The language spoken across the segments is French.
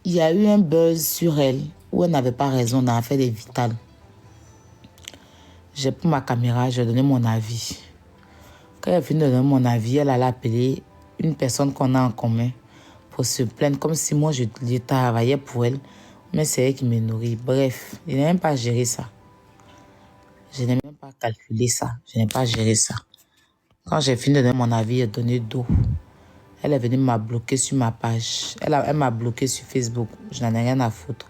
il y a eu un buzz sur elle où elle n'avait pas raison dans l'affaire des Vital. J'ai pris ma caméra, j'ai donné mon avis. Quand elle a fini de donner mon avis, elle allait appeler une personne qu'on a en commun pour se plaindre, comme si moi je travaillais pour elle, mais c'est elle qui me nourrit. Bref, je n'ai même pas géré ça. Je n'ai même pas calculé ça. Je n'ai pas géré ça. Quand j'ai fini de donner mon avis et donner d'eau, elle est venue m'a bloqué sur ma page. Elle m'a bloqué sur Facebook. Je n'en ai rien à foutre.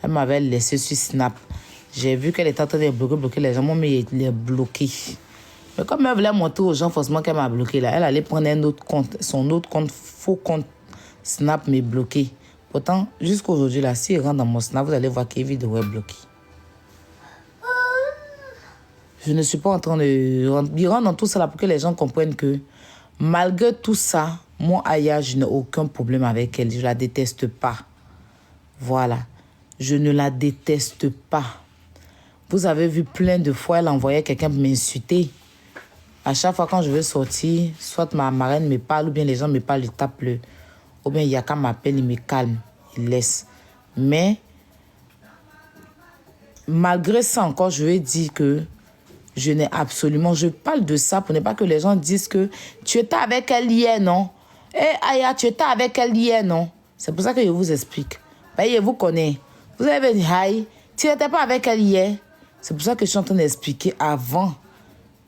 Elle m'avait laissé sur Snap. J'ai vu qu'elle était en train de bloquer les gens. Moi, mais il est bloqué. Mais comme elle voulait montrer aux gens forcément qu'elle m'a bloqué, là, elle allait prendre un autre compte, son autre compte, faux compte Snap, mais bloqué. Pourtant, jusqu'aujourd'hui, là, si elle rentre dans mon Snap, vous allez voir qu'il vidéo est bloquée. Je ne suis pas en train de rentrer dans tout ça là pour que les gens comprennent que malgré tout ça, moi, Aya, je n'ai aucun problème avec elle. Je la déteste pas. Voilà. Je ne la déteste pas. Vous avez vu plein de fois, elle envoyait quelqu'un m'insulter. À chaque fois quand je veux sortir, soit ma marraine me parle, ou bien les gens me parlent, ils tapent le... Ou bien Yaka m'appelle, il me calme, il laisse. Mais, malgré ça encore, je vais dire que je n'ai absolument... Je parle de ça pour ne pas que les gens disent que tu étais avec elle hier, non? Eh, Aya, tu étais avec elle hier, non? C'est pour ça que je vous explique. Je vous connais. Vous avez dit, Aïe, tu n'étais pas avec elle hier. C'est pour ça que je suis en train d'expliquer avant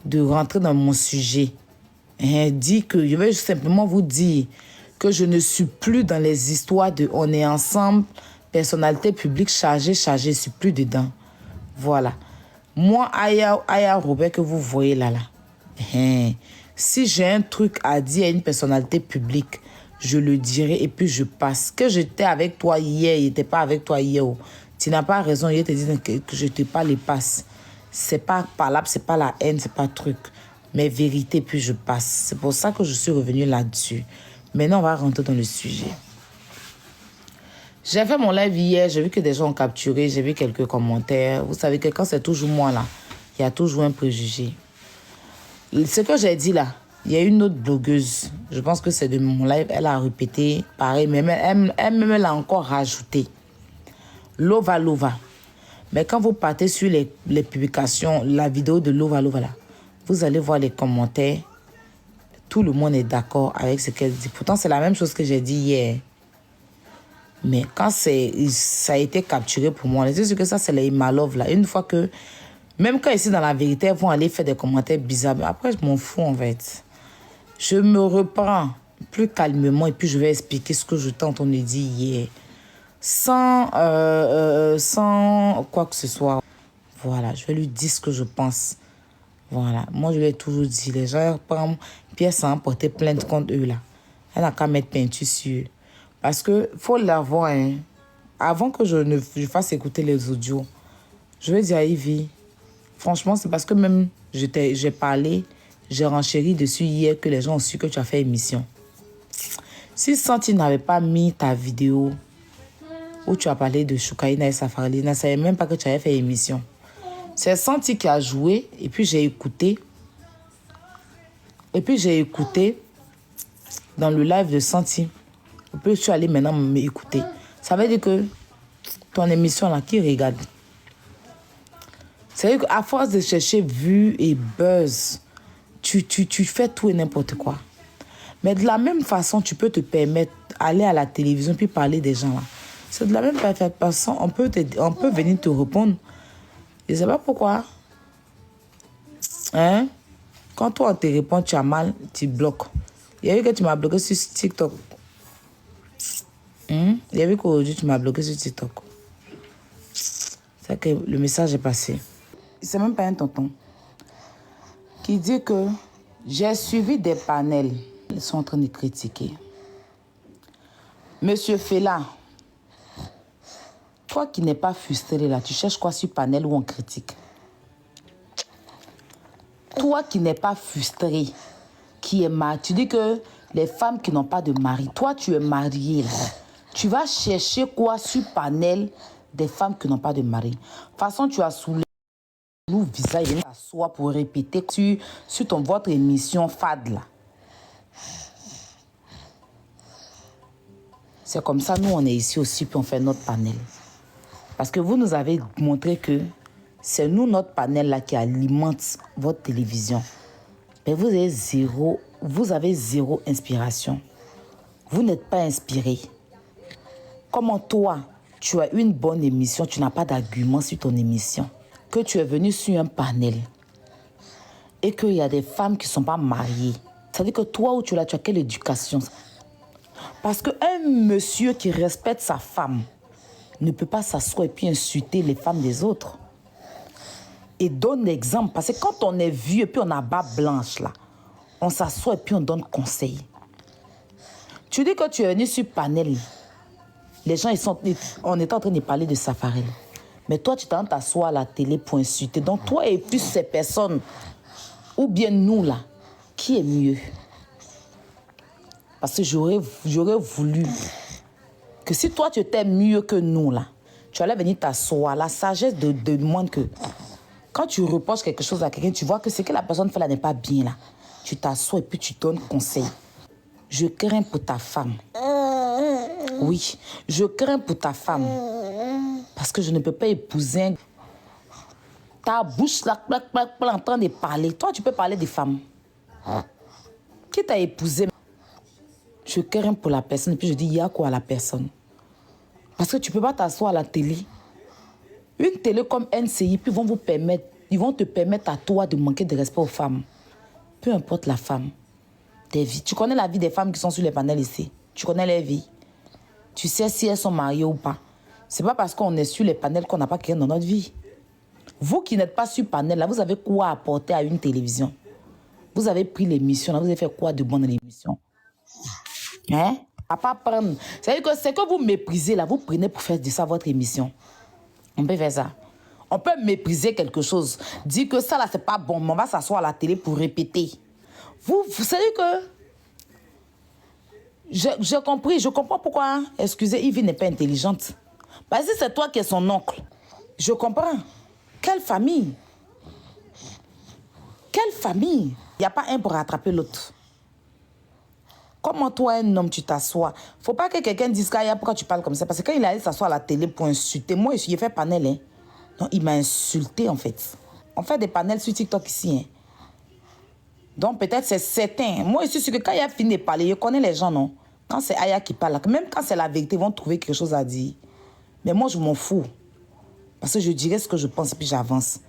de rentrer dans mon sujet. Dit que je vais simplement vous dire que je ne suis plus dans les histoires de on est ensemble, personnalité publique chargée, je ne suis plus dedans. Voilà. Moi, Aya Robert que vous voyez là, si j'ai un truc à dire à une personnalité publique, je le dirai et puis je passe. Que j'étais avec toi hier, il n'était pas avec toi hier. Tu n'as pas raison, il te dit que je te parle et passe. C'est pas parlable, c'est pas la haine, c'est pas truc. Mais vérité, puis je passe. C'est pour ça que je suis revenue là-dessus. Maintenant, on va rentrer dans le sujet. J'ai fait mon live hier, j'ai vu que des gens ont capturé, j'ai vu quelques commentaires. Vous savez que quand c'est toujours moi là, il y a toujours un préjugé. Ce que j'ai dit là, il y a une autre blogueuse, je pense que c'est de mon live, elle a répété pareil, mais elle-même l'a encore rajouté. Lova Lova. Mais quand vous partez sur les publications, la vidéo de Lova Lova là, vous allez voir les commentaires. Tout le monde est d'accord avec ce qu'elle dit. Pourtant, c'est la même chose que j'ai dit hier. Mais quand ça a été capturé pour moi, c'est sûr que ça, c'est les Imalov là. Une fois que, même quand ici dans la vérité, elles vont aller faire des commentaires bizarres. Après, je m'en fous en fait. Je me reprends plus calmement et puis je vais expliquer ce que je t'ai entendu dire hier. Sans quoi que ce soit. Voilà, je vais lui dire ce que je pense. Voilà, moi je lui ai toujours dit, les gens prennent pièce à porter plainte contre eux là. Elle n'a qu'à mettre peinture sur eux. Parce que faut l'avoir, hein. Avant que je fasse écouter les audios, je vais dire à Ivy, franchement, c'est parce que même j'ai parlé, j'ai renchéri dessus hier que les gens ont su que tu as fait émission. Si Santi n'avait pas mis ta vidéo où tu as parlé de Choukaïna et Safari, je ne savais même pas que tu avais fait émission. C'est Santi qui a joué et puis j'ai écouté. Et puis j'ai écouté dans le live de Santi. Et puis je suis allé maintenant m'écouter. Ça veut dire que ton émission là, qui regarde? C'est vrai qu'à force de chercher vues et buzz, tu fais tout et n'importe quoi. Mais de la même façon, tu peux te permettre d'aller à la télévision puis parler des gens là. C'est de la même façon, on peut venir te répondre. Je ne sais pas pourquoi. Hein? Quand toi, on te répond, tu as mal, tu bloques. Il y a eu que tu m'as bloqué sur TikTok. Il y a eu qu'aujourd'hui, tu m'as bloqué sur TikTok. C'est que le message est passé. C'est même pas un tonton qui dit que j'ai suivi des panels. Ils sont en train de critiquer. Monsieur Fela, toi qui n'es pas frustré là, tu cherches quoi sur panel où on critique? Toi qui n'es pas frustré, qui est marié, tu dis que les femmes qui n'ont pas de mari, toi tu es marié là. Tu vas chercher quoi sur panel des femmes qui n'ont pas de mari? De toute façon, tu as saoulé le visage et t'asseoir pour répéter sur votre émission FAD là. C'est comme ça, nous, on est ici aussi, puis on fait notre panel. Parce que vous nous avez montré que c'est nous, notre panel, là, qui alimente votre télévision. Mais vous avez zéro inspiration. Vous n'êtes pas inspiré. Comment toi, tu as une bonne émission, tu n'as pas d'argument sur ton émission, que tu es venu sur un panel et qu'il y a des femmes qui ne sont pas mariées. Ça veut dire que toi, où tu as quelle éducation? Parce qu'un monsieur qui respecte sa femme ne peut pas s'asseoir et puis insulter les femmes des autres. Et donne l'exemple. Parce que quand on est vieux et puis on a barbe blanche, là, on s'assoit et puis on donne conseil. Tu dis que tu es venu sur panel. Les gens, on est en train de parler de Safarel. Mais toi, tu t'en t'assois à la télé pour insulter. Donc, toi et plus ces personnes, ou bien nous, là, qui est mieux? Parce que j'aurais voulu que si toi, tu étais mieux que nous, là, tu allais venir t'asseoir. La sagesse demande que quand tu reproches quelque chose à quelqu'un, tu vois que ce que la personne fait là n'est pas bien, là. Tu t'assois et puis tu donnes conseil. Je crains pour ta femme. Oui, je crains pour ta femme. Parce que je ne peux pas épouser ta bouche là, en train de parler. Toi, tu peux parler des femmes. Qui t'a épousé? Je crains pour la personne et puis je dis, il y a quoi à la personne? Parce que tu ne peux pas t'asseoir à la télé. Une télé comme NCI, puis ils vont te permettre à toi de manquer de respect aux femmes. Peu importe la femme. Tes vies. Tu connais la vie des femmes qui sont sur les panels ici. Tu connais leur vie. Tu sais si elles sont mariées ou pas. C'est pas parce qu'on est sur les panels qu'on n'a pas quelqu'un dans notre vie. Vous qui n'êtes pas sur panel, là, vous avez quoi apporter à une télévision? Vous avez pris l'émission, là, vous avez fait quoi de bon dans l'émission? Hein? À pas prendre. C'est-à-dire que c'est que vous méprisez, là, vous prenez pour faire de ça votre émission. On peut faire ça. On peut mépriser quelque chose. Dire que ça, là, c'est pas bon, mais on va s'asseoir à la télé pour répéter. Vous savez que... J'ai compris, je comprends pourquoi, hein? Excusez, Yves n'est pas intelligente. Parce que c'est toi qui es son oncle. Je comprends. Quelle famille? Quelle famille? Il n'y a pas un pour rattraper l'autre. Comment toi, un homme, tu t'assois? Faut pas que quelqu'un dise pourquoi tu parles comme ça. Parce que quand il allait s'asseoir à la télé pour insulter, moi, j'ai fait panel. Hein. Non, il m'a insulté, en fait. On fait des panels sur TikTok ici. Hein. Donc, peut-être c'est certain. Moi, je suis sûr que quand il a fini de parler, je connais les gens, non? Quand c'est Aya qui parle, même quand c'est la vérité, ils vont trouver quelque chose à dire. Mais moi, je m'en fous. Parce que je dirais ce que je pense et puis j'avance.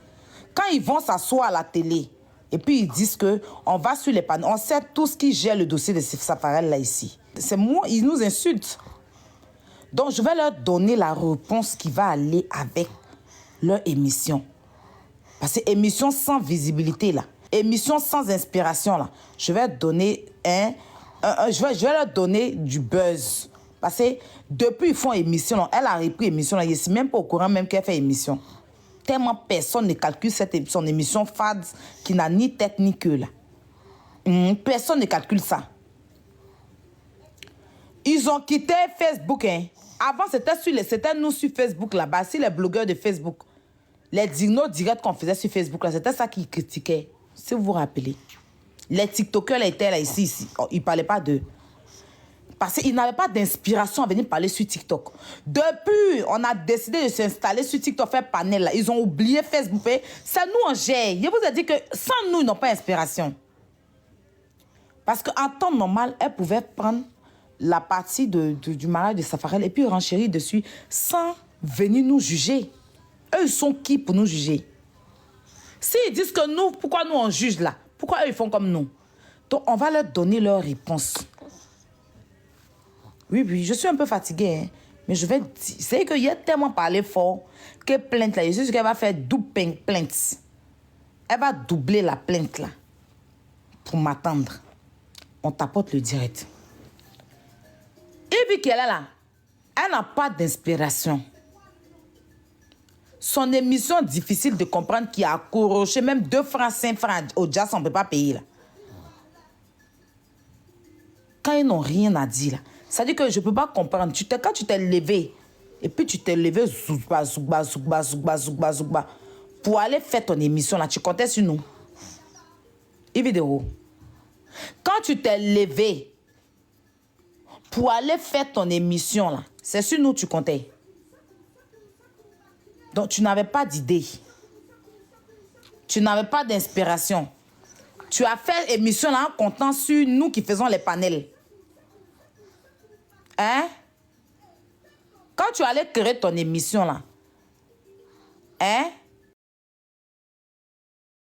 Quand ils vont s'asseoir à la télé et puis ils disent qu'on va sur les panneaux, on sait tous qui gère le dossier de Safarel là ici. C'est moi, ils nous insultent. Donc, je vais leur donner la réponse qui va aller avec leur émission. Parce que émission sans visibilité là, émission sans inspiration là, je vais donner je vais leur donner du buzz. Parce que depuis ils font émission, là, elle a repris émission, là, je ne suis même pas au courant même qu'elle fait émission. Tellement personne ne calcule son émission fade qui n'a ni tête ni queue là. Personne ne calcule ça. Ils ont quitté Facebook. Hein. Avant, c'était nous sur Facebook là-bas, si les blogueurs de Facebook. Les dinos directs qu'on faisait sur Facebook là, c'était ça qu'ils critiquaient. Si vous vous rappelez. Les TikTokers là, étaient là ici. Oh, ils ne parlaient pas d'eux. Parce qu'ils n'avaient pas d'inspiration à venir parler sur TikTok. Depuis, on a décidé de s'installer sur TikTok, faire panel là. Ils ont oublié Facebook. Ça nous en gère. Je vous ai dit que sans nous, ils n'ont pas d'inspiration. Parce qu'en temps normal, elles pouvaient prendre la partie du mariage de Safarel et puis renchérir dessus sans venir nous juger. Eux, ils sont qui pour nous juger? S'ils disent que nous, pourquoi nous on juge là? Pourquoi eux, ils font comme nous? Donc, on va leur donner leur réponse. Oui, je suis un peu fatiguée, hein, mais je vais dire, c'est qu'il y a tellement parlé fort que plainte là, je suis qu'elle va faire double plainte. Elle va doubler la plainte là pour m'attendre. On t'apporte le direct. Et puis qu'elle est là, elle n'a pas d'inspiration. Son émission difficile de comprendre qui a accroché même 2 francs, 5 francs au jazz, on ne peut pas payer là. Quand ils n'ont rien à dire là, ça dit que je ne peux pas comprendre. Quand tu t'es levé, et puis tu t'es levé zoukba, pour aller faire ton émission là, tu comptais sur nous. Et vidéo. Quand tu t'es levé pour aller faire ton émission, là, c'est sur nous tu comptais. Donc, tu n'avais pas d'idée. Tu n'avais pas d'inspiration. Tu as fait émission là en comptant sur nous qui faisons les panels. Hein? Quand tu allais créer ton émission là, hein?